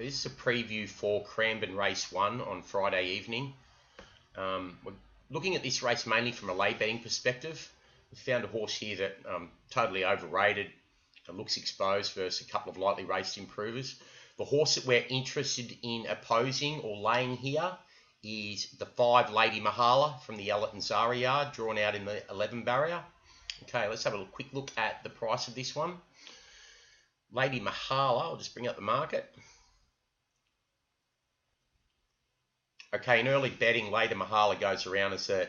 This is a preview for Cranbourne Race 1 on Friday evening. We're looking at this race mainly from a lay betting perspective. We found a horse here that totally overrated, looks exposed versus a couple of lightly raced improvers. The horse that we're interested in opposing or laying here is the 5 Lady Mahala from the Ellerton Zara yard, drawn out in the 11 barrier. Okay, let's have a quick look at the price of this one. Lady Mahala, I'll just bring up the market. Okay, in early betting, Lady Mahala goes around as a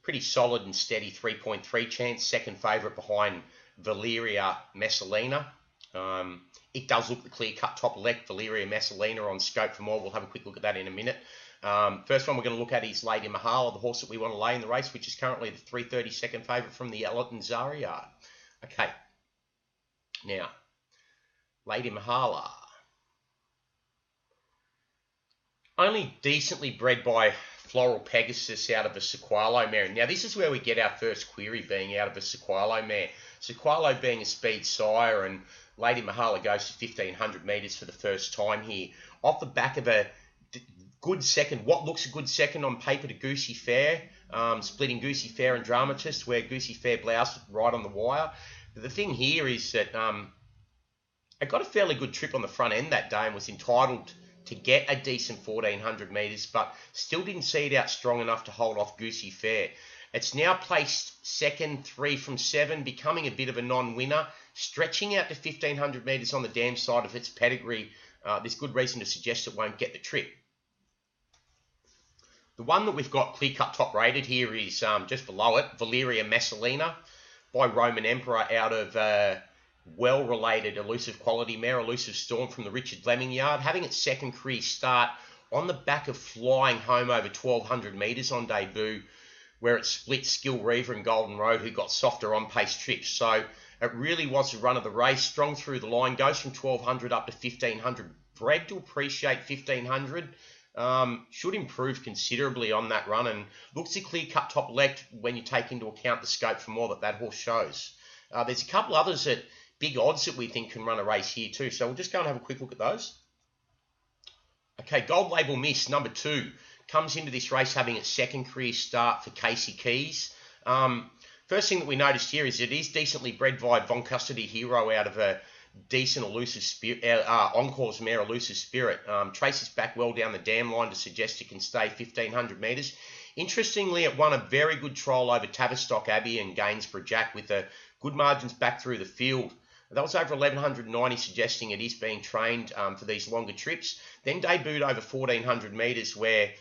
pretty solid and steady 3.3 chance, second favourite behind Valeria Merssalina. It does look the clear-cut top elect, Valeria Merssalina on scope for more. We'll have a quick look at that in a minute. First one we're going to look at is Lady Mahala, the horse that we want to lay in the race, which is currently the 3:30 second favourite from the Ellerton Zara yard. Okay, now, Lady Mahala. Only decently bred by Floral Pegasus out of a Sequalo mare. Now, this is where we get our first query, being out of a Sequalo mare. Sequalo being a speed sire, and Lady Mahala goes to 1,500 metres for the first time here. Off the back of a good second, what looks a good second on paper to Goosey Fair, splitting Goosey Fair and Dramatist, where Goosey Fair bloused right on the wire. But the thing here is that it got a fairly good trip on the front end that day and was entitled to get a decent 1,400 metres, but still didn't see it out strong enough to hold off Goosey Fair. It's now placed second, 3 from 7, becoming a bit of a non-winner, stretching out to 1,500 metres on the dam side of its pedigree. There's good reason to suggest it won't get the trip. The one that we've got clear-cut top rated here is just below it, Valeria Merssalina by Roman Emperor out of well-related Elusive Quality mare, Elusive Storm from the Richard Fleming yard, having its second career start on the back of flying home over 1,200 metres on debut, where it split Skill Reaver and Golden Road, who got softer on-pace trips. So it really was a run of the race, strong through the line, goes from 1,200 up to 1,500. Bred to appreciate 1,500. Should improve considerably on that run, and looks a clear-cut top left when you take into account the scope for more that horse shows. There's a couple others at big odds that we think can run a race here too, so we'll just go and have a quick look at those. Okay, Gold Label Miss, number 2, comes into this race having its second career start for Casey Keys. First thing that we noticed here is it is decently bred by Von Custody Hero out of a decent Elusive Spirit, Encore's mare, Elusive Spirit. Traces back well down the dam line to suggest it can stay 1,500 metres. Interestingly, it won a very good trial over Tavistock Abbey and Gainsborough Jack with a good margins back through the field. That was over 1,190, suggesting it is being trained for these longer trips. Then debuted over 1,400 metres, where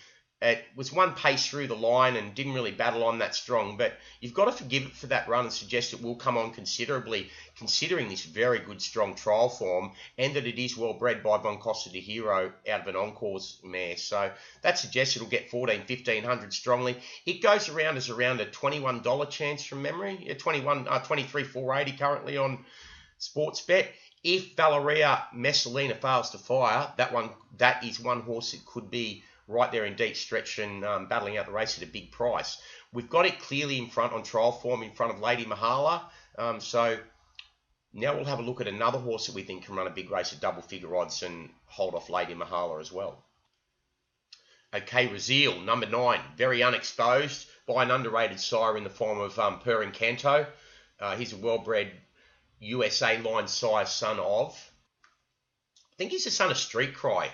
it was one pace through the line and didn't really battle on that strong. But you've got to forgive it for that run and suggest it will come on considerably, considering this very good, strong trial form, and that it is well bred by Von Custody Hero out of an Encore's mare. So that suggests it'll get 1,500 strongly. It goes around as around a $21 chance from memory, 23,480 currently on Sportsbet. If Valeria Merssalina fails to fire, that is one horse that could be right there in deep stretch and battling out the race at a big price. We've got it clearly in front on trial form in front of Lady Mahala. So now we'll have a look at another horse that we think can run a big race at double figure odds and hold off Lady Mahala as well. Okay, Raziel, number 9, very unexposed by an underrated sire in the form of Per Encanto. He's a well-bred USA line sire, son of, I think he's the son of Street Cry.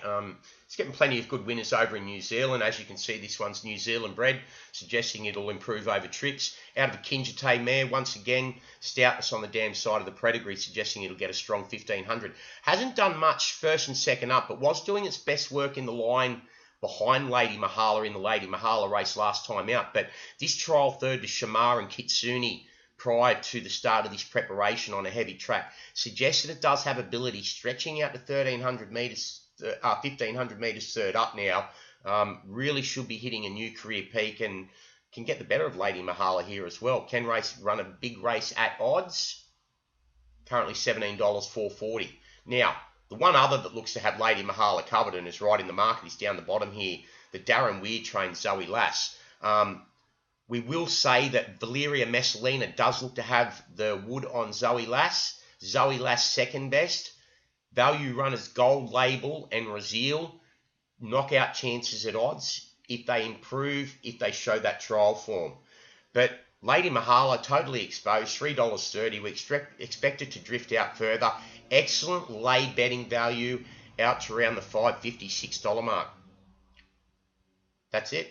He's getting plenty of good winners over in New Zealand. As you can see, this one's New Zealand bred, suggesting it'll improve over trips. Out of a Kinjite mare, once again, stoutness on the damn side of the pedigree, suggesting it'll get a strong 1,500. Hasn't done much first and second up, but was doing its best work in the line behind Lady Mahala in the Lady Mahala race last time out. But this trial third to Shamar and Kitsune prior to the start of this preparation on a heavy track suggests that it does have ability, stretching out to 1,300 metres, 1,500 metres third up now. Really should be hitting a new career peak and can get the better of Lady Mahala here as well. Can run a big race at odds, currently $17,440. Now, the one other that looks to have Lady Mahala covered and is right in the market is down the bottom here, the Darren Weir trained Zoe Lass. We will say that Valeria Merssalina does look to have the wood on Zoe Lass. Zoe Lass second best. Value runners Gold Label and Raziel, knockout chances at odds if they improve, if they show that trial form. But Lady Mahala, totally exposed, $3.30. We expect it to drift out further. Excellent lay betting value out to around the $5.50, $6 mark. That's it.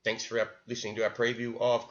Thanks for listening to our preview of